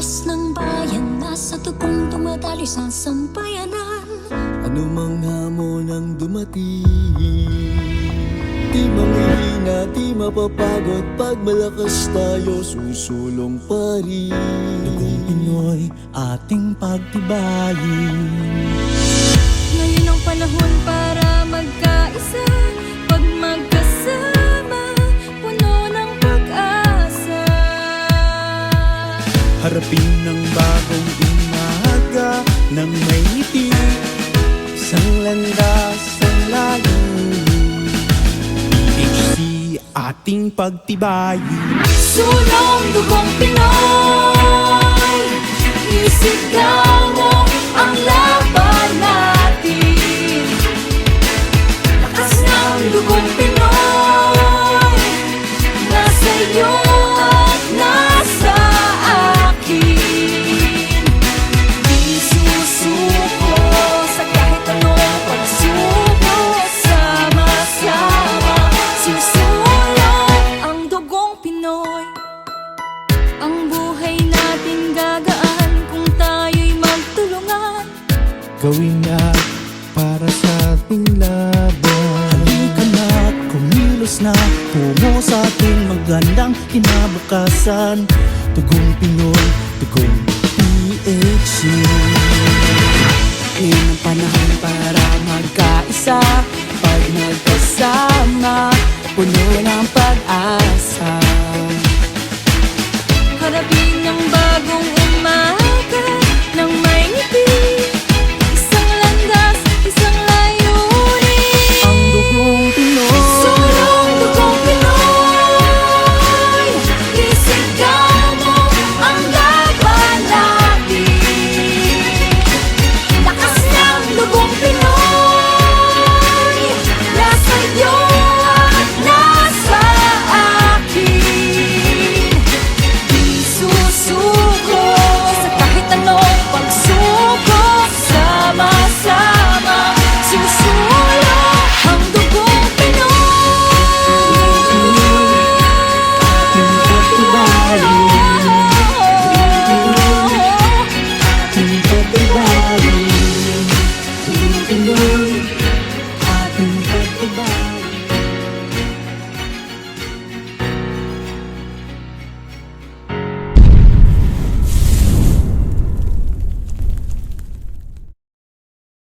lakas ng bayan, nasa tugong dumadaloy sa sampayanan. Anumang hamon ang dumating, di manghihina, di mapapagod. Pag malakas tayo, susulong pa rin. Dugong Pinoy, ating pagtibayin. Ngayon ang panahon para magkaisa. Pag magkasama, puno ng pag-asa. Harapin ng bagong umaga nang may ngiti, isang landas ang layunin. PHC, ating pagtibayin. Sulong Dugong Pinoy, isigaw mo ang laban natin. Lakas ng Dugong Pinoy, nasa iyo at nasa akin. Di susuko sa kahit anong pagsubok. Sama-sama sinusulong ang Dugong Pinoy. Ang buhay natin gagaan kung tayo'y magtulungan. Gawin niya para sa ating laban. Halika na, kumilos na, tungo sa ating magandang kinabukasan. Dugong Pinoy, Dugong PHC. Ngayon ang panahon para magkaisa. Pag magkasama, puno ng pag-asa. Harapin ang bagong umaga nang may ngiti, isang landas, isang layunin. Ang Dugong Pinoy, Sulong Dugong Pinoy, isigaw mo ang laban natin. Lakas ng Dugong Pinoy, nasa iyo at nasa akin. Di susuko sa kahit anong pagsubok. Sama-sama sinusulong ang Dugong Pinoy. ating pagtibayin. Ating pagtibayin. Dugong Pinoy,